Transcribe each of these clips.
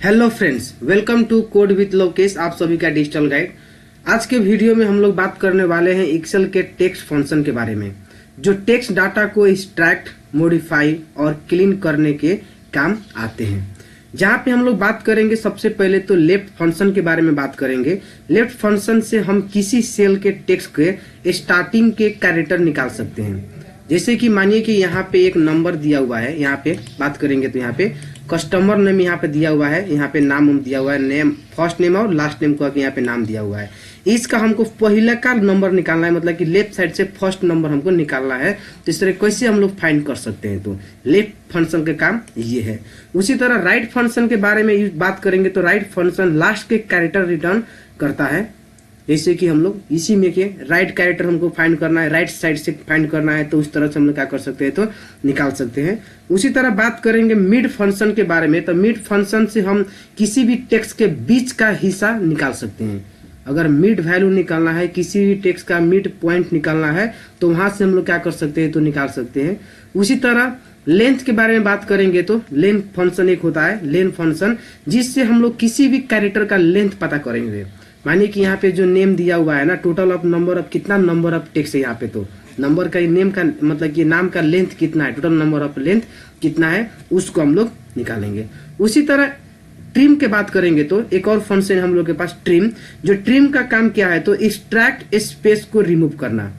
Hello friends, welcome to code with Lokesh, आप सभी का डिजिटल गाइड। आज के वीडियो में हम लोग बात करने वाले हैं एक्सेल के टेक्स्ट फंक्शन के बारे में, जो टेक्स्ट डाटा को एक्सट्रैक्ट, मॉडिफाई और क्लीन करने के काम आते हैं। जहाँ पे हम लोग बात करेंगे सबसे पहले तो लेफ्ट फंक्शन के बारे में बात करेंगे। लेफ्ट फंक्शन से हम किसी सेल के टेक्स्ट के स्टार्टिंग के कैरेक्टर निकाल सकते हैं। जैसे कि मानिए कि यहाँ पे एक नंबर दिया हुआ है, यहाँ पे बात करेंगे तो यहाँ पे कस्टमर नेम यहाँ पे दिया हुआ है, यहाँ पे नाम दिया हुआ है, नेम फर्स्ट नेम और लास्ट नेम को यहाँ पे नाम दिया हुआ है। इसका हमको पहले का नंबर निकालना है, मतलब कि लेफ्ट साइड से फर्स्ट नंबर हमको निकालना है। तो इस तरह कैसे हम लोग फाइंड कर सकते हैं, तो लेफ्ट फंक्शन का काम ये है। उसी तरह राइट फंक्शन के बारे में बात करेंगे तो राइट फंक्शन लास्ट के कैरेक्टर रिटर्न करता है। जैसे कि हम लोग इसी में के राइट कैरेक्टर हमको फाइंड करना है, राइट साइड से फाइंड करना है, तो उस तरह से हम लोग क्या कर सकते हैं, तो निकाल सकते हैं। उसी तरह बात करेंगे मिड फंक्शन के बारे में, तो मिड फंक्शन से हम किसी भी टेक्स्ट के बीच का हिस्सा निकाल सकते हैं। अगर मिड वैल्यू निकालना है, किसी भी टेक्स्ट का मिड पॉइंट निकालना है, तो वहां से हम लोग क्या कर सकते हैं, तो निकाल सकते हैं। उसी तरह लेंथ के बारे में बात करेंगे तो लेंथ फंक्शन एक होता है, लेंथ फंक्शन, जिससे हम लोग किसी भी कैरेक्टर का लेंथ पता करेंगे। मानिए कि यहाँ पे जो नेम दिया हुआ है ना, टोटल ऑफ नंबर ऑफ कितना नंबर ऑफ टेक्स्ट है यहाँ पे, तो नंबर का नेम का मतलब कि नाम का लेंथ कितना है, टोटल नंबर ऑफ लेंथ कितना है, उसको हम लोग निकालेंगे। उसी तरह ट्रिम के बात करेंगे तो एक और फंक्शन हम लोग के पास ट्रिम। जो ट्रिम का काम क्या है, तो एक्सट्रैक्ट स्पेस को रिमूव करना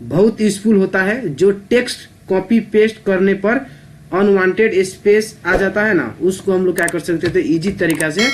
बहुत यूजफुल होता है। जो टेक्स्ट कॉपी पेस्ट करने पर अनवांटेड स्पेस आ जाता है ना, उसको हम लोग क्या कर सकते थे, इजी तरीका से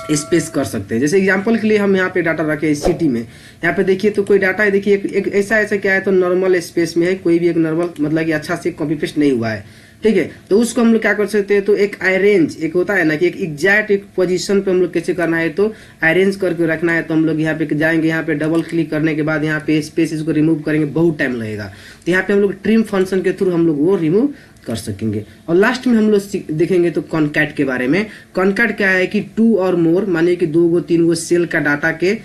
स्पेस कर सकते हैं। जैसे एग्जांपल के लिए हम यहाँ पे डाटा रखे सिटी में, यहाँ पे देखिए तो कोई डाटा है, देखिए एक ऐसा क्या है, तो नॉर्मल स्पेस में है, कोई भी एक नॉर्मल मतलब कि अच्छा से कॉपी पेस्ट नहीं हुआ है, ठीक है। तो उसको हम लोग क्या कर सकते हैं, तो एक अरेंज एक होता है ना, कि एक एग्जैक्ट एक पोजीशन पे हम लोग कैसे करना है, तो अरेंज करके रखना है। तो हम लोग यहाँ पे जाएंगे, यहाँ पे डबल क्लिक करने के बाद यहाँ पे स्पेस इसको रिमूव करेंगे, बहुत टाइम लगेगा। तो यहाँ पे हम लोग ट्रिम फंक्शन के थ्रू हम लोग वो रिमूव कर सकेंगे। और लास्ट में हम लोग देखेंगे तो कॉन्कैट के बारे में। कॉन्कैट क्या है कि टू और मोर, मानिए कि 2 गो 3 गो सेल का डाटा के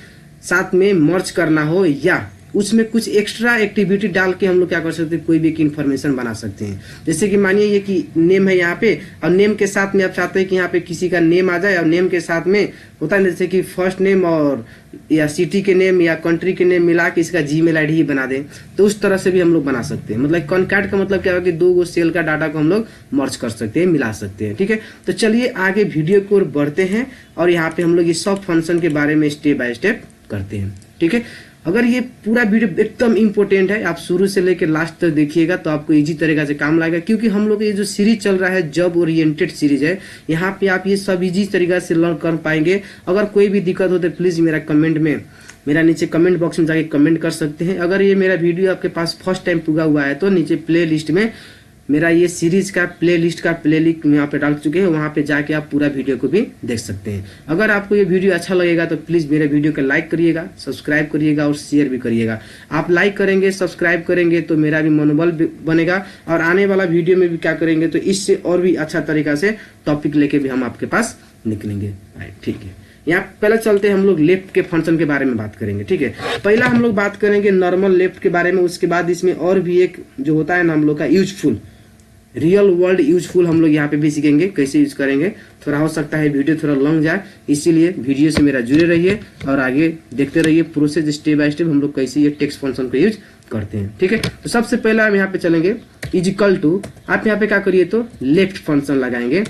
साथ में मर्ज करना हो, या उसमें कुछ एक्स्ट्रा एक्टिविटी डाल के हम लोग क्या कर सकते हैं, कोई भी एक इन्फॉर्मेशन बना सकते हैं। जैसे कि मानिए ये कि नेम है यहाँ पे, और नेम के साथ में आप चाहते हैं कि यहाँ पे किसी का नेम आ जाए, और नेम के साथ में होता है जैसे कि फर्स्ट नेम और या सिटी के नेम या कंट्री के नेम मिला के इसका जीमेल आईडी ही बना दें, तो उस तरह से भी हम लोग बना सकते हैं। मतलब कॉन्कैट का मतलब क्या है कि 2 गो सेल का डाटा को हम लोग मर्ज कर सकते हैं, मिला सकते हैं, ठीक है। तो चलिए आगे वीडियो की ओर बढ़ते हैं और यहाँ पे हम लोग इस सब फंक्शन के बारे में स्टेप बाय स्टेप करते हैं, ठीक है। अगर ये पूरा वीडियो एकदम इंपॉर्टेंट है, आप शुरू से लेकर लास्ट तक देखिएगा तो आपको इजी तरीका से काम लगेगा, क्योंकि हम लोग ये जो सीरीज चल रहा है जॉब ओरिएंटेड सीरीज है, यहाँ पे आप ये सब इजी तरीका से लर्न कर पाएंगे। अगर कोई भी दिक्कत हो तो प्लीज मेरा नीचे कमेंट बॉक्स में जाके कमेंट कर सकते हैं। अगर ये मेरा वीडियो आपके पास फर्स्ट टाइम पुगा हुआ है तो नीचे प्ले लिस्ट में मेरा ये सीरीज का प्ले लिस्ट का प्ले लिंक यहाँ पे डाल चुके हैं, वहां पे जाके आप पूरा वीडियो को भी देख सकते हैं। अगर आपको ये वीडियो अच्छा लगेगा तो प्लीज मेरे वीडियो को लाइक करिएगा, सब्सक्राइब करिएगा और शेयर भी करिएगा। आप लाइक करेंगे, सब्सक्राइब करेंगे तो मेरा भी मनोबल बनेगा, और आने वाला वीडियो में भी क्या करेंगे, तो इससे और भी अच्छा तरीका से टॉपिक लेके भी हम आपके पास निकलेंगे, ठीक है। यहाँ पहले चलते हैं, हम लोग लेफ्ट के फंक्शन के बारे में बात करेंगे, ठीक है। पहला हम लोग बात करेंगे नॉर्मल लेफ्ट के बारे में, उसके बाद इसमें और भी एक जो होता है ना हम लोग का यूजफुल, रियल वर्ल्ड यूजफुल हम लोग यहाँ पे भी सीखेंगे कैसे यूज करेंगे। थोड़ा हो सकता है वीडियो थोड़ा लॉन्ग जाए, इसीलिए वीडियो से मेरा जुड़े रहिए और आगे देखते रहिए प्रोसेस स्टेप बाय स्टेप हम लोग कैसे ये टेक्स्ट फंक्शन को यूज करते हैं, ठीक है। तो सबसे पहले हम यहाँ पे चलेंगे इजिकल टू, आप यहाँ पे क्या करिए, तो लेफ्ट फंक्शन लगाएंगे।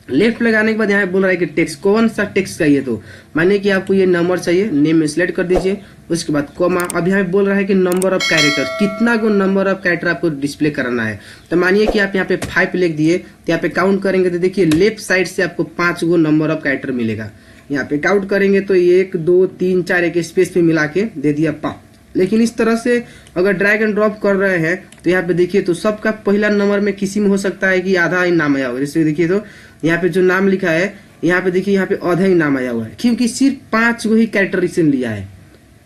लेफ्ट लगाने के बाद यहाँ बोल रहा है कि टेक्स्ट, कौन सा टेक्स्ट चाहिए, तो मानिए कि आपको ये नंबर चाहिए, नेम में सिलेक्ट कर दीजिए, उसके बाद कॉमा। अब यहाँ बोल रहा है कि नंबर ऑफ कैरेक्टर, कितना गो नंबर ऑफ कैरेक्टर आपको डिस्प्ले करना है। तो मानिए कि आप यहाँ पे 5 लिख दिए, तो यहाँ पे काउंट करेंगे तो देखिए लेफ्ट साइड से आपको 5 गो नंबर ऑफ कैरेक्टर मिलेगा। यहाँ पे काउंट करेंगे तो 1 2 3 4 एक स्पेस पे मिला के दे दिया 5। लेकिन इस तरह से अगर ड्रैग एंड ड्रॉप कर रहे हैं तो यहाँ पे देखिए तो सबका पहला नंबर में किसी में हो सकता है कि आधा ही नाम आया होगा। जैसे देखिए तो यहाँ पे जो नाम लिखा है, यहाँ पे देखिए यहाँ पे आधा ही नाम आया हुआ है, क्योंकि सिर्फ 5 गो ही कैरेक्टर इसने लिया है,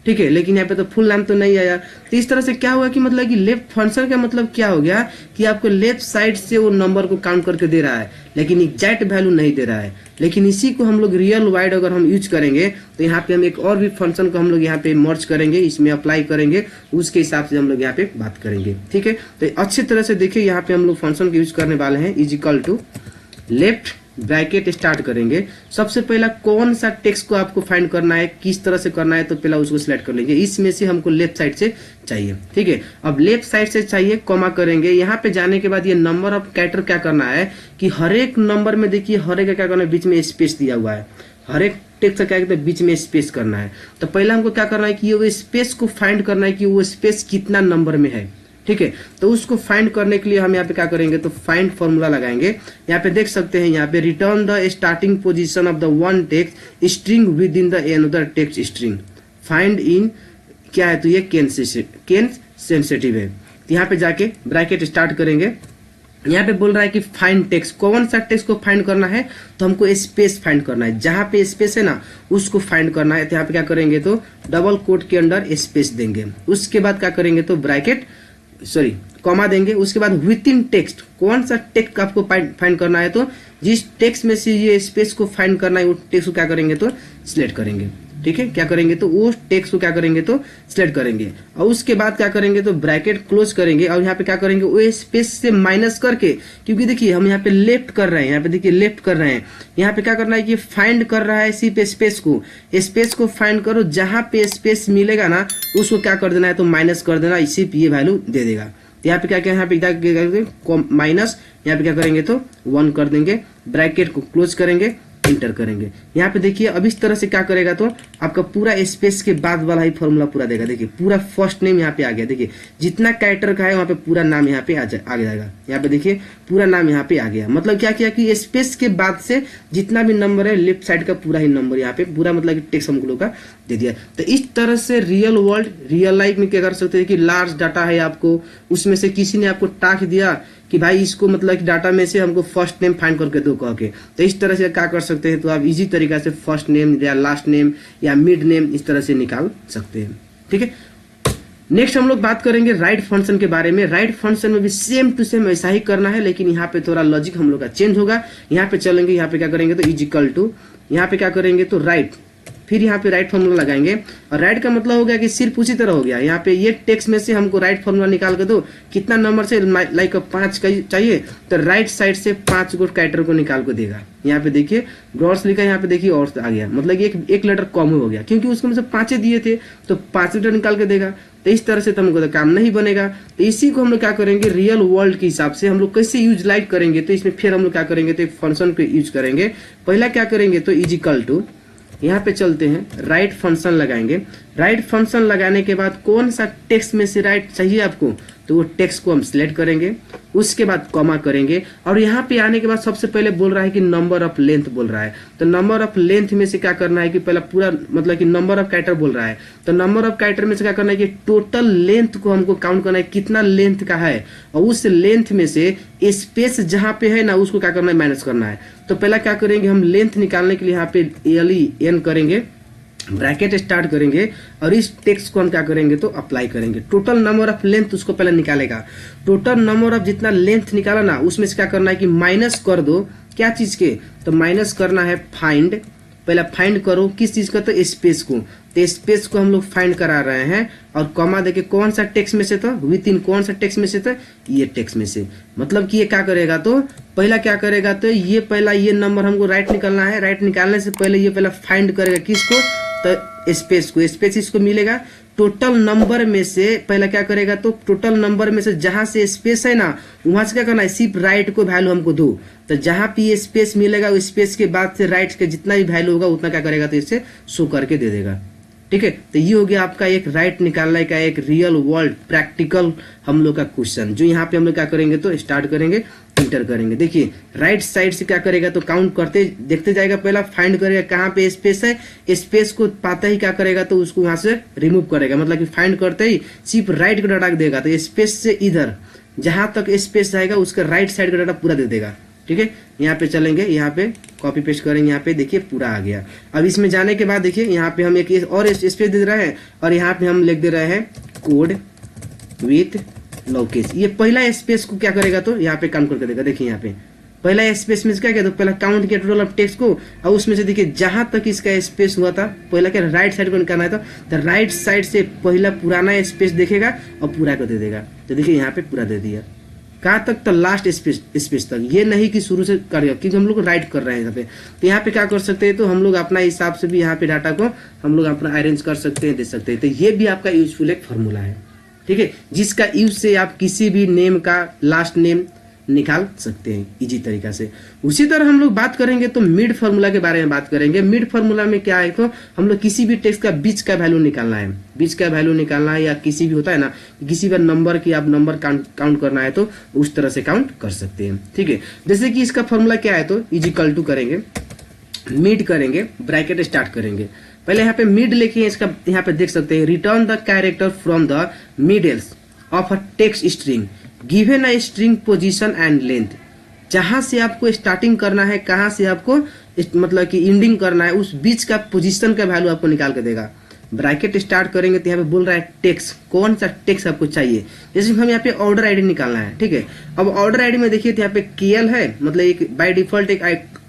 ठीक है। लेकिन यहाँ पे तो फुल नाम तो नहीं आया। तो इस तरह से क्या हुआ कि मतलब कि लेफ्ट फंक्शन का मतलब क्या हो गया कि आपको लेफ्ट साइड से वो नंबर को काउंट करके दे रहा है, लेकिन एग्जैक्ट वैल्यू नहीं दे रहा है। लेकिन इसी को हम लोग रियल वाइड अगर हम यूज करेंगे तो यहाँ पे हम एक और भी फंक्शन को हम लोग यहाँ पे मर्ज करेंगे, इसमें अप्लाई करेंगे, उसके हिसाब से हम लोग यहाँ पे बात करेंगे, ठीक है। तो अच्छी तरह से देखिए यहाँ पे हम लोग फंक्शन को यूज करने वाले हैं is equal to left bracket start करेंगे। सबसे पहला कौन सा टेक्स्ट को आपको फाइंड करना है, किस तरह से करना है, तो पहला उसको सिलेक्ट कर लेंगे। इसमें से हमको लेफ्ट साइड से चाहिए, ठीक है। अब लेफ्ट साइड से चाहिए, कॉमा करेंगे। यहाँ पे जाने के बाद ये नंबर ऑफ कैरेक्टर क्या करना है कि हर एक नंबर में देखिए हर एक क्या करना है, बीच में स्पेस दिया हुआ है। हर एक टेक्स्ट का क्या कहते हैं, बीच में स्पेस करना है। तो पहला हमको क्या करना है कि वो स्पेस को फाइंड करना है कि वो स्पेस कितना नंबर में है, ठीक है। तो उसको फाइंड करने के लिए हम यहाँ पे क्या करेंगे, तो फाइंड फॉर्मूला लगाएंगे। यहाँ पे देख सकते हैं, यहाँ पे return the starting position of the one text string with in the another text string find in क्या है, तो ये केन सेंसिटिव है। तो यहाँ पे जाके ब्रैकेट स्टार्ट करेंगे। यहाँ पे बोल रहा है कि फाइंड टेक्स्ट, कौन सा टेक्स्ट को फाइंड करना है, तो हमको स्पेस फाइंड करना है। जहां पे स्पेस है ना उसको फाइंड करना है। तो यहाँ पे क्या करेंगे, तो डबल कोट के अंदर स्पेस देंगे। उसके बाद क्या करेंगे, तो ब्रैकेट कॉमा देंगे। उसके बाद विद इन टेक्स्ट, कौन सा टेक्स्ट आपको फाइंड करना है, तो जिस टेक्स्ट में से ये स्पेस को फाइंड करना है वो टेक्स्ट को क्या करेंगे, तो सिलेक्ट करेंगे, ठीक है। क्या करेंगे, तो वो टेक्स्ट को क्या करेंगे, तो सिलेक्ट करेंगे। और उसके बाद क्या करेंगे, तो ब्रैकेट क्लोज करेंगे। और यहाँ पे क्या करेंगे, वो स्पेस से माइनस करके, क्योंकि देखिए हम यहाँ पे लेफ्ट कर रहे हैं, यहाँ पे देखिए लेफ्ट कर रहे हैं। यहाँ पे क्या करना है कि फाइंड कर रहा है सिर्फ स्पेस को फाइंड करो। जहां पे स्पेस मिलेगा ना उसको क्या कर देना है, तो माइनस कर देना, सिर्फ ये वैल्यू दे देगा। तो यहाँ पे क्या यहाँ पे माइनस, यहाँ पे क्या करेंगे, तो 1 कर देंगे। ब्रैकेट को क्लोज करेंगे, इंटर करेंगे। यहाँ पे देखिए अब इस तरह से क्या करेगा, तो आपका पूरा स्पेस के बाद वाला ही फॉर्मूला पूरा देगा। देखिए पूरा फर्स्ट नेम यहाँ पे आ गया। देखिए जितना कैरेक्टर का है वहाँ पे पूरा नाम यहाँ पे आ जाएगा। यहाँ पे देखिए पूरा नाम यहाँ पे आ गया। मतलब क्या किया कि स्पेस के बाद से जितना भी नंबर है लेफ्ट साइड का पूरा ही नंबर यहाँ पे पूरा मतलब टेक्स्ट हम लोग का दे दिया। तो इस तरह से रियल लाइफ में क्या कर सकते हैं कि लार्ज डाटा है आपको, उसमें से किसी ने आपको टास्क दिया कि भाई इसको मतलब कि डाटा में से हमको फर्स्ट नेम फाइंड करके दो कह के, तो इस तरह से क्या कर सकते हैं, तो आप इजी तरीका से फर्स्ट नेम या लास्ट नेम या मिड नेम इस तरह से निकाल सकते हैं, ठीक है। नेक्स्ट हम लोग बात करेंगे राइट फंक्शन के बारे में। राइट फंक्शन में भी सेम टू सेम ऐसा ही करना है, लेकिन यहाँ पे थोड़ा लॉजिक हम लोग का चेंज होगा। यहाँ पे चलेंगे, यहाँ पे क्या करेंगे, तो इज इक्वल टू, यहाँ पे क्या करेंगे, तो राइट, फिर यहाँ पे राइट फॉर्मूला लगाएंगे। और राइट का मतलब हो गया कि सिर्फ उसी तरह हो गया। यहाँ पे ये टेक्स्ट में से हमको राइट फॉर्मूला निकाल के दो, कितना नंबर से लाइक 5 चाहिए, तो राइट साइड से 5 गो कैरेक्टर को निकाल के देगा। यहाँ पे देखिए ब्रॉड्स लिखा है, यहाँ पे देखिए और आ गया, मतलब एक लेटर कम हो गया, क्योंकि उसको मतलब 5 दिए थे तो 5 लेटर निकाल के देगा। तो इस तरह से तो हमको तो काम नहीं बनेगा। तो इसी को हम लोग क्या करेंगे, रियल वर्ल्ड के हिसाब से हम लोग कैसे यूज लाइक करेंगे, तो इसमें फिर हम लोग क्या करेंगे, तो एक फंक्शन को यूज करेंगे। पहला क्या करेंगे, तो इज इक्वल टू, यहाँ पे चलते हैं, राइट फंक्शन लगाएंगे। राइट फंक्शन लगाने के बाद कौन सा टेक्स्ट में से राइट चाहिए आपको, तो वो टेक्स्ट को हम सिलेक्ट करेंगे। उसके बाद कॉमा करेंगे। और यहाँ पे आने के बाद सबसे पहले बोल रहा है कि नंबर ऑफ लेंथ बोल रहा है। तो नंबर ऑफ लेंथ में से क्या करना है कि पहला पूरा मतलब कि नंबर ऑफ कैरेक्टर बोल रहा है, तो नंबर ऑफ कैरेक्टर में से क्या करना है कि टोटल लेंथ को हमको काउंट करना है, कितना लेंथ का है, और उस लेंथ में से स्पेस जहाँ पे है ना उसको क्या करना है, माइनस करना है। तो पहला क्या करेंगे, हम लेंथ निकालने के लिए यहाँ पे LEN करेंगे, ब्रैकेट स्टार्ट करेंगे, और इस टेक्स्ट को हम क्या करेंगे, तो अप्लाई करेंगे। टोटल नंबर ऑफ लेंथ उसको पहले निकालेगा। टोटल नंबर ऑफ जितना लेंथ निकाला ना उसमें से क्या करना है कि माइनस कर दो, क्या चीज के, तो माइनस करना है फाइंड। पहला फाइंड करो किस चीज का, तो स्पेस को। तो स्पेस को हम लोग फाइंड करा रहे हैं, और कॉमा देके कौन सा टेक्स्ट में से, तो विद इन कौन सा टेक्स्ट में से, तो ये टेक्स्ट में से। मतलब कि ये क्या करेगा, तो पहला क्या करेगा, तो ये पहला ये नंबर हमको राइट निकालना है। राइट निकालने से पहले ये पहला फाइंड करेगा किसको, तो स्पेस को। स्पेस इसको मिलेगा टोटल नंबर में से। पहला क्या करेगा, तो टोटल नंबर में से जहां से स्पेस है ना वहां से क्या करना है, सिर्फ राइट को वैल्यू हमको दो। तो जहां पे ये स्पेस मिलेगा उस स्पेस के बाद से राइट के जितना भी वैल्यू होगा उतना क्या करेगा, तो इससे शो करके दे देगा, ठीक है। तो ये हो गया आपका एक राइट निकालने का एक रियल वर्ल्ड प्रैक्टिकल हम लोग का क्वेश्चन, जो यहाँ पे हम लोग क्या करेंगे, तो स्टार्ट करेंगे, इंटर करेंगे। देखिए राइट साइड से क्या करेगा, तो काउंट करते देखते जाएगा, पहला फाइंड करेगा कहाँ पे स्पेस है, स्पेस को पाता ही क्या करेगा, तो उसको वहां से रिमूव करेगा। मतलब कि फाइंड करते ही सिर्फ राइट का डाटा देगा, तो स्पेस से इधर जहां तक स्पेस जाएगा उसका राइट साइड का डाटा पूरा दे देगा, ठीक है। यहाँ पे चलेंगे, यहाँ पे कॉपी पेस्ट करेंगे, यहाँ पे देखिए पूरा आ गया। अब इसमें जाने के बाद देखिए यहाँ पे हम एक और स्पेस दे रहे हैं, और यहाँ पे हम लिख दे रहे हैं कोड विथ लोकेश। ये पहला स्पेस को क्या करेगा, तो यहाँ पे काउंट करके देगा। देखिए यहाँ पे पहला स्पेस में क्या किया, तो पहला काउंट किया टोटल ऑफ टेक्स्ट को, और उसमें से देखिए जहां तक इसका स्पेस हुआ था, पहला क्या राइट साइड को निकालना है, तो राइट साइड से पहला पुराना स्पेस देखेगा और पूरा को दे देगा। तो देखिए यहाँ पे पूरा दे दिया। कहाँ तक, तो लास्ट स्पेस तक, ये नहीं कि शुरू से करेगा, क्योंकि हम लोग राइट कर रहे हैं यहाँ पे। तो यहाँ पे क्या कर सकते हैं, तो हम लोग अपना हिसाब से भी यहाँ पे डाटा को हम लोग अपना अरेंज कर सकते हैं, दे सकते हैं। तो ये भी आपका यूजफुल एक फॉर्मूला है, ठीक है, जिसका यूज से आप किसी भी नेम का लास्ट नेम निकाल सकते हैं इजी तरीका से। उसी तरह हम लोग बात करेंगे तो मिड फार्मूला के बारे में बात करेंगे। मिड फार्मूला में क्या है, तो हम लोग किसी भी टेक्स्ट का बीच का वैल्यू निकालना है, बीच का वैल्यू निकालना है, या किसी भी होता है ना, किसी भी नंबर की आप नंबर काउंट करना है तो उस तरह से काउंट कर सकते हैं, ठीक है। जैसे कि इसका फॉर्मूला क्या है, तो इजिकल टू करेंगे, मिड करेंगे, ब्रैकेट स्टार्ट करेंगे। पहले यहाँ पे मिड लिखिए, इसका यहाँ पे देख सकते हैं, return the character from the middles of a text string given a string position and length. जहां से आपको स्टार्टिंग करना है, कहां से आपको मतलब कि एंडिंग करना है, उस बीच का पोजीशन का वैल्यू आपको निकाल के देगा। ब्रैकेट स्टार्ट करेंगे तो यहाँ पे बोल रहा है टेक्स्ट, कौन सा टेक्स्ट आपको चाहिए। जैसे हम यहाँ पे ऑर्डर आईडी निकालना है, ठीक है। अब ऑर्डर आईडी में देखिए तो यहाँ पे केएल है, मतलब एक बाय डिफॉल्ट एक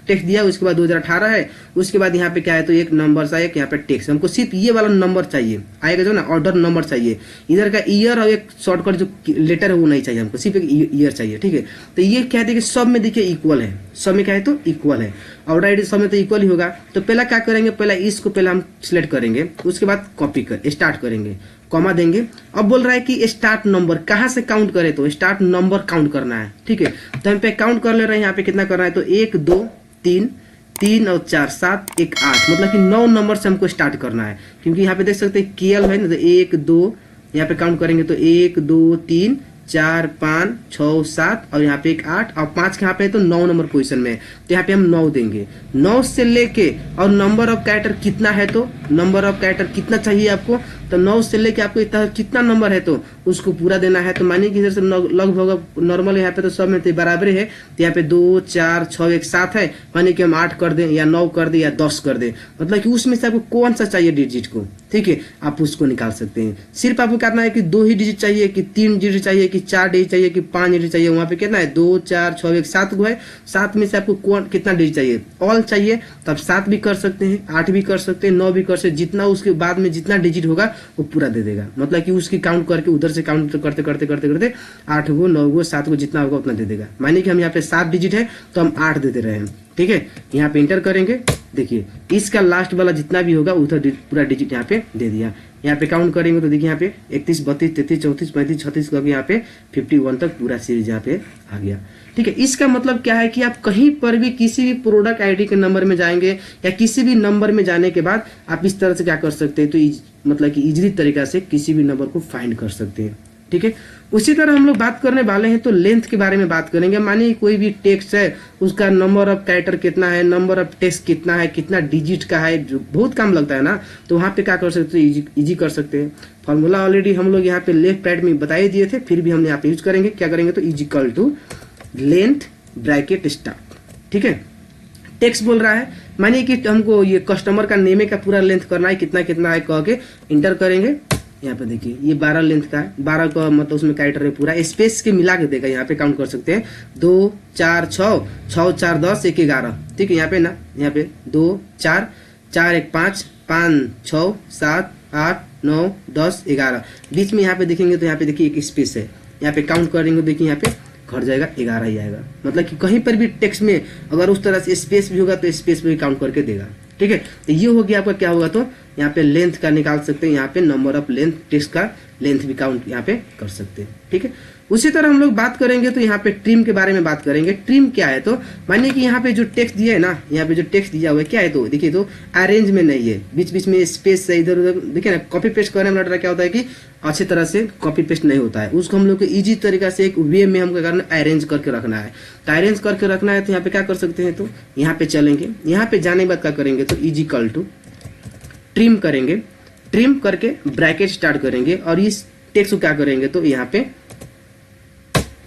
टेक्स्ट दिया, उसके बाद 2018 है, उसके बाद यहाँ पे क्या है, तो एक नंबर सा एक यहाँ पे टेक्स्ट, हमको सिर्फ ये वाला नंबर चाहिए आएगा जो ना, ऑर्डर नंबर चाहिए। इधर का ईयर और एक शॉर्टकट जो लेटर है वो नहीं चाहिए हमको, सिर्फ एक ईयर चाहिए, ठीक है। तो ये क्या है, सब में देखिए इक्वल है, सब में क्या है, तो इक्वल है, ऑर्डर आईडी सब में तो इक्वल ही होगा। तो पहला क्या करेंगे, पहला इसको पहले हम सिलेक्ट करेंगे, उसके बाद कॉपी कर स्टार्ट करेंगे, कॉमा देंगे। अब बोल रहा है कि स्टार्ट नंबर कहाँ से काउंट करे, तो स्टार्ट नंबर काउंट करना है, ठीक है। तो हम पे काउंट कर ले रहे हैं, यहाँ पे कितना करना है, तो 1 2 3 और 4 7 1 8, मतलब कि 9 नंबर से हमको स्टार्ट करना है। क्योंकि यहाँ पे देख सकते हैं केएल है ना, तो 1 2 यहाँ पे काउंट करेंगे तो 1 2 3 4 5 6 7 और यहाँ पे एक 8 और 5 यहाँ पे है तो 9 नंबर पोजीशन में है, तो यहाँ पे हम 9 देंगे। 9 से लेके और नंबर ऑफ कैरेक्टर कितना है, तो नंबर ऑफ कैरेक्टर कितना चाहिए आपको, तो 9 से लेके आपको इतना कितना नंबर है तो उसको पूरा देना है। तो मानिए कि इधर से लगभग नॉर्मल यहाँ पे तो सब में तो बराबर है, तो यहाँ पे 2 4 6 1 7 है, मानिए कि हम 8 कर दें या 9 कर दें या 10 कर दें, मतलब कि उसमें से आपको कौन सा चाहिए डिजिट को, ठीक है, आप उसको निकाल सकते हैं। सिर्फ आपको कहना है कि 2 ही डिजिट चाहिए कि 3 डिजिट चाहिए कि 4 डिजिट चाहिए कि 5 डिजिट चाहिए, वहाँ पे कितना है 2 4 6 1 7 को है, 7 में से आपको कौन कितना डिजिट चाहिए, ऑल चाहिए तो आप 7 भी कर सकते हैं, 8 भी कर सकते हैं, 9 भी कर सकते हैं, जितना उसके बाद में जितना डिजिट होगा वो पूरा दे देगा। मतलब कि उसकी काउंट करके उधर से काउंट करते करते करते करते 8 गो 9 गो 7 गो जितना होगा उतना दे देगा। मानिए कि हम यहाँ पे 7 डिजिट है तो हम 8 दे रहे हैं, ठीक है। यहाँ पे इंटर करेंगे, देखिए इसका लास्ट वाला जितना भी होगा उधर पूरा डिजिट यहाँ पे दे दिया। यहाँ पे काउंट करेंगे तो देखिए यहाँ पे 31 32 33 34 35 36 करके यहाँ पे 51 तक पूरा सीरीज यहाँ पे आ गया, ठीक है। इसका मतलब क्या है कि आप कहीं पर भी किसी भी प्रोडक्ट आईडी के नंबर में जाएंगे या किसी भी नंबर में जाने के बाद आप इस तरह से क्या कर सकते हैं, तो मतलब कि इजीली तरीका से किसी भी नंबर को फाइंड कर सकते हैं, ठीक है। उसी तरह हम लोग बात करने वाले हैं तो लेंथ के बारे में बात करेंगे। मानिए कोई भी टेक्स्ट है, उसका नंबर ऑफ कैरेक्टर कितना है, नंबर ऑफ टेक्स्ट कितना है, कितना डिजिट का है, जो बहुत कम लगता है ना, तो वहां पे क्या कर सकते हैं, इजी कर सकते हैं। फॉर्मूला ऑलरेडी हम लोग यहाँ पे लेफ्ट राइट में बता ही दिए थे, फिर भी हम यहाँ पे यूज करेंगे। क्या करेंगे, तो is equal to length bracket start, ठीक है। टेक्स्ट बोल रहा है, मानिए कि हमको ये कस्टमर का नेम का पूरा लेंथ करना है, कितना कितना है कह के इंटर करेंगे। यहाँ पे देखिए ये 12 लेंथ का है, 12 का मतलब उसमें कैरेक्टर है पूरा, स्पेस के मिला के देगा, यहाँ पे काउंट कर सकते हैं 2 4 6 6 4 10 1 11, ठीक है। यहाँ पे ना, यहाँ पे 2 4 4 1 5 5 6 7 8 9 10 11, बीच में यहाँ पे देखेंगे तो यहाँ पे देखिए एक स्पेस है, यहाँ पे काउंट करेंगे देखिए यहाँ पे घट जाएगा 11 ही आएगा। मतलब कि कहीं पर भी टेक्स्ट में अगर उस तरह से स्पेस भी होगा तो स्पेस में भी काउंट करके देगा, ठीक है। तो ये हो गया आपका क्या होगा, तो यहाँ पे लेंथ का निकाल सकते हैं, यहाँ पे नंबर ऑफ लेंथ टेक्स्ट का लेंथ भी काउंट यहाँ पे कर सकते हैं, ठीक है। उसी तरह हम लोग बात करेंगे तो यहाँ पे ट्रिम के बारे में बात करेंगे। ट्रिम क्या है, तो मानिए कि यहाँ पे जो टेक्स्ट दिया है ना, यहाँ पे जो टेक्स्ट दिया हुआ है क्या है, तो देखिए तो अरेंज में नहीं है, बीच बीच में स्पेस से इधर उधर, देखिए ना कॉपी पेस्ट करने में क्या होता है कि अच्छी तरह से कॉपी पेस्ट नहीं होता है, उसको हम लोग को इजी तरीका से एक वे में हमको करना अरेंज करके रखना है। तो अरेंज करके रखना है तो यहाँ पे क्या कर सकते हैं, तो यहाँ पे चलेंगे, यहाँ पे जाने के बाद क्या करेंगे, तो इजिकल टू ट्रिम करेंगे, ट्रिम करके ब्रैकेट स्टार्ट करेंगे और इस टेक्स्ट को क्या करेंगे, तो यहाँ पे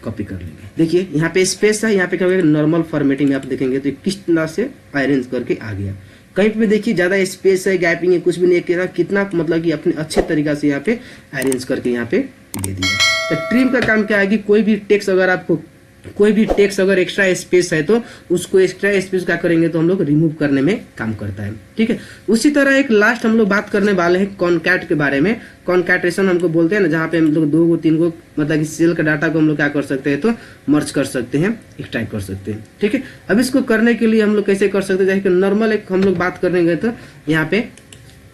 कॉपी कर लेंगे। देखिए यहाँ पे स्पेस है, यहाँ पे क्या होगा नॉर्मल फॉर्मेटिंग में आप देखेंगे तो किस तरह से अरेंज करके आ गया। कहीं पे देखिए ज्यादा स्पेस है, गैपिंग है, कुछ भी नहीं किया, कितना मतलब कि अपने अच्छे तरीका से यहाँ पे अरेंज करके यहाँ पे दे दिया। तो ट्रिम का काम क्या है कि कोई भी टेक्स्ट अगर आपको कोई भी टेक्स्ट अगर एक्स्ट्रा स्पेस है तो उसको एक्स्ट्रा स्पेस क्या करेंगे तो हम लोग रिमूव करने में काम करता है। ठीक है, उसी तरह एक लास्ट हम लोग बात करने वाले हैं कॉनकैट के बारे में। कॉनकैटेशन हमको बोलते हैं ना, जहाँ पे हम लोग 2 को 3 को मतलब कि सेल का डाटा को हम लोग क्या कर सकते हैं तो मर्ज कर सकते हैं, एक्सट्रैक्ट कर सकते हैं। ठीक है, अब इसको करने के लिए हम लोग कैसे कर सकते हैं, जैसे कि नॉर्मल एक हम लोग बात करेंगे तो यहाँ पे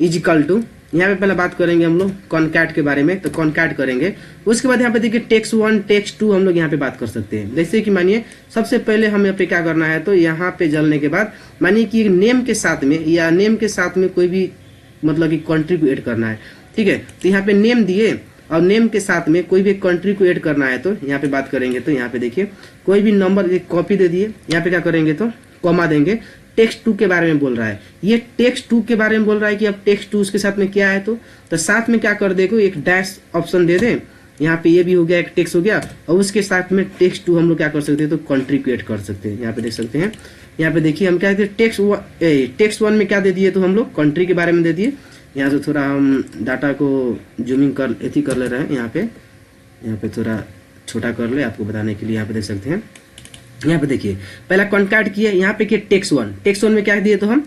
इजिकल टू, यहाँ पे पहले बात करेंगे हम लोग कॉनकैट के बारे में, तो कॉनकैट करेंगे। उसके बाद यहाँ पे देखिए टेक्स्ट 1 टेक्स्ट 2 हम लोग यहाँ पे बात कर सकते हैं। जैसे कि मानिए सबसे पहले हमें यहाँ पे क्या करना है, तो यहाँ पे जलने के बाद मानिए कि नेम के साथ में या नेम के साथ में कोई भी मतलब कि कंट्री को ऐड करना है। ठीक है, तो यहाँ पे नेम दिए और नेम के साथ में कोई भी कंट्री को ऐड करना है, तो यहाँ पे बात करेंगे तो यहाँ पे देखिए कोई भी नंबर एक कॉपी दे दिए, यहाँ पे क्या करेंगे तो कॉमा देंगे। टेक्स्ट 2 के बारे में बोल रहा है, ये टेक्स्ट 2 के बारे में बोल रहा है कि अब टेक्स्ट 2 उसके साथ में क्या है, तो साथ में क्या कर देगा एक डैश ऑप्शन दे दे। यहाँ पे ये भी हो गया, एक टेक्स्ट हो गया, और उसके साथ में टेक्स्ट 2 हम लोग क्या कर सकते हैं तो कंट्री को ऐड कर सकते हैं। यहाँ पे देख सकते हैं, यहाँ पे देखिए हम क्या टेक्स्ट 1 में क्या दे दिए तो हम लोग कंट्री के बारे में दे दिए। यहाँ से थोड़ा हम डाटा को जूमिंग कर ले रहे हैं, यहाँ पे थोड़ा छोटा कर ले आपको बताने के लिए। यहाँ पे देख सकते हैं, यहाँ पे देखिए पहला कॉन्टैक्ट किया, यहाँ पे किया टेक्स्ट 1 में क्या दिए तो हम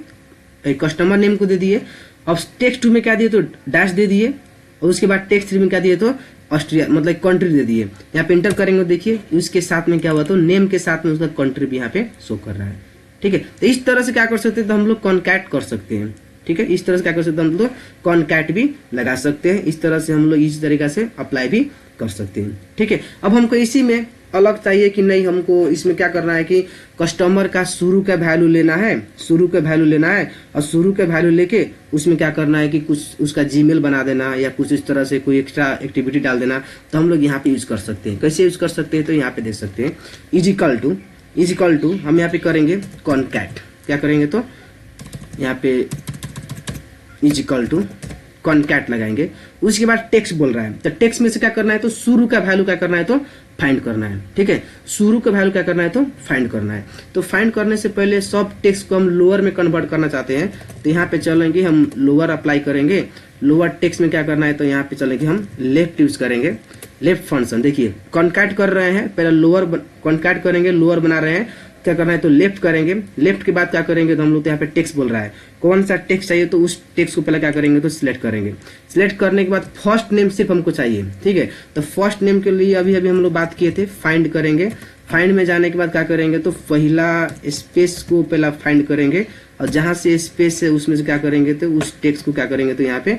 कस्टमर नेम को दे दिए। अब टेक्स्ट 2 में क्या दिए तो डैश दे दिए, और उसके बाद टेक्स्ट 3 में क्या दिए तो ऑस्ट्रिया मतलब कंट्री दे दिए। यहाँ पे इंटर करेंगे, देखिए उसके साथ में क्या हुआ तो नेम के साथ में उसका कंट्री भी यहाँ पे शो कर रहा है। ठीक है, तो इस तरह से क्या कर सकते हैं तो हम लोग कॉन्कैट कर सकते हैं। ठीक है, इस तरह से क्या कर सकते हैं हम लोग कॉन्कैट भी लगा सकते हैं। इस तरह से हम लोग इस तरीका से अप्लाई भी कर सकते हैं। ठीक है, अब हमको इसी में अलग चाहिए कि नहीं, हमको इसमें क्या करना है कि कस्टमर का शुरू का वैल्यू लेना है, और शुरू का वैल्यू लेके उसमें क्या करना है कि कुछ उसका जीमेल बना देना या कुछ इस तरह से कोई एक्स्ट्रा एक्टिविटी डाल देना। तो हम लोग यहाँ पे यूज कर सकते हैं। कैसे यूज कर सकते हैं तो यहाँ पे देख सकते हैं इजिकल टू हम यहाँ पे करेंगे कॉनकैट, क्या करेंगे तो यहाँ पे इजिकल टू कॉनकैट लगाएंगे। उसके बाद टेक्स्ट बोल रहा है, तो टेक्स्ट में से क्या करना है तो शुरू का वैल्यू क्या करना है तो फाइंड करना है। ठीक है, शुरू का वैल्यू क्या करना है तो फाइंड करना है। तो फाइंड करने से पहले सब टेक्स्ट को हम लोअर में कन्वर्ट करना चाहते हैं, तो यहाँ पे चलेंगे हम लोअर अप्लाई करेंगे। लोअर टेक्स्ट में क्या करना है तो यहाँ पे चलेंगे हम लेफ्ट यूज करेंगे, लेफ्ट फंक्शन। देखिए कॉन्कैट कर रहे हैं, पहले लोअर कॉन्कैट करेंगे, लोअर बना रहे हैं, क्या करना है तो लेफ्ट करेंगे। लेफ्ट के बाद क्या करेंगे तो हम लोग यहाँ पे टेक्स्ट बोल रहा है, कौन सा टेक्स्ट चाहिए तो उस टेक्स्ट को पहले क्या करेंगे तो सिलेक्ट करेंगे। सिलेक्ट करने के बाद फर्स्ट नेम सिर्फ हमको चाहिए। ठीक है, तो फर्स्ट नेम के लिए अभी हम लोग बात किए थे, फाइंड करेंगे। फाइंड में जाने के बाद क्या करेंगे तो पहला स्पेस को पहला फाइंड करेंगे, और जहां से स्पेस है उसमें से क्या करेंगे तो उस टेक्स्ट को क्या करेंगे तो यहाँ पे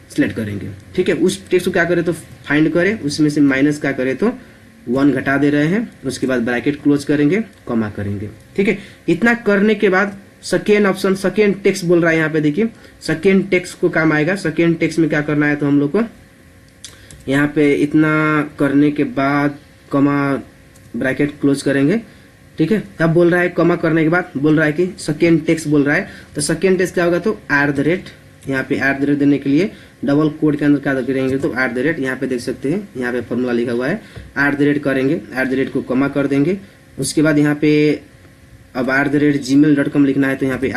सिलेक्ट करेंगे। ठीक है, उस टेक्स्ट को क्या करें तो फाइंड करें, उसमें से माइनस क्या करें तो 1 घटा दे रहे हैं, उसके बाद ब्रैकेट क्लोज करेंगे, कॉमा करेंगे। ठीक है, इतना करने के बाद सेकेंड ऑप्शन सेकेंड टेक्स्ट बोल रहा है, यहाँ पे देखिए सेकेंड टेक्स्ट को काम आएगा। सेकेंड टेक्स्ट में क्या करना है तो हम लोग को यहाँ पे इतना करने के बाद कॉमा ब्रैकेट क्लोज करेंगे। ठीक है, अब बोल रहा है कॉमा करने के बाद बोल रहा है कि सेकेंड टेक्स्ट बोल रहा है, तो सेकेंड टेक्स्ट क्या होगा तो @ यहाँ पे @ देने के लिए डबल कोड के अंदर क्या करेंगे तो @ यहाँ पे देख सकते हैं, यहाँ पे फॉर्मूला लिखा हुआ है, @ करेंगे, @ को कॉमा कर देंगे। उसके बाद यहाँ पे अब @gmail.com लिखना है, तो यहाँ पे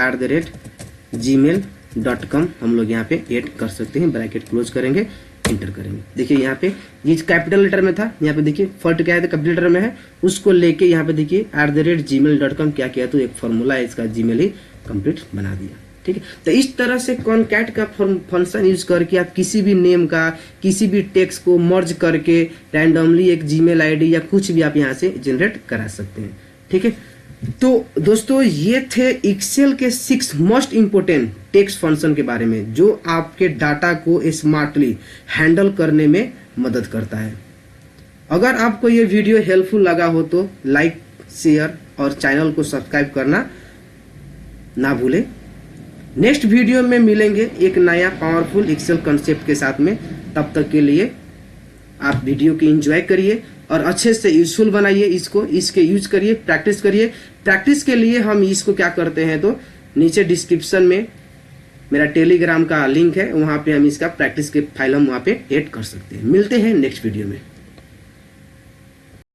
@gmail.com हम लोग यहाँ पे ऐड कर सकते हैं। ब्रैकेट क्लोज करेंगे, इंटर करेंगे। देखिए यहाँ पे ये कैपिटल लेटर में था, यहाँ पे देखिए फॉन्ट क्या है तो कैपिटल लेटर में है, उसको लेके यहाँ पे देखिए @gmail.com क्या किया तो एक फॉर्मूला है इसका जीमेल ही कंप्लीट बना दिया। ठीक है, तो इस तरह से कॉनकैट का फंक्शन यूज करके आप किसी भी नेम का किसी भी टेक्स्ट को मर्ज करके रैंडमली एक जीमेल आईडी या कुछ भी आप यहाँ से जनरेट करा सकते हैं। ठीक है, तो दोस्तों ये थे एक्सेल के 6 मोस्ट इंपोर्टेंट टेक्स्ट फंक्शन के बारे में, जो आपके डाटा को स्मार्टली हैंडल करने में मदद करता है। अगर आपको ये वीडियो हेल्पफुल लगा हो तो लाइक, शेयर और चैनल को सब्सक्राइब करना ना भूलें। नेक्स्ट वीडियो में मिलेंगे एक नया पावरफुल एक्सेल कॉन्सेप्ट के साथ में। तब तक के लिए आप वीडियो की एंजॉय करिए और अच्छे से यूजफुल बनाइए इसके यूज करिए, प्रैक्टिस करिए। प्रैक्टिस के लिए हम इसको क्या करते हैं तो नीचे डिस्क्रिप्शन में मेरा टेलीग्राम का लिंक है, वहां पे हम इसका प्रैक्टिस के फाइल हम वहां पे ऐड कर सकते हैं। मिलते हैं नेक्स्ट वीडियो में।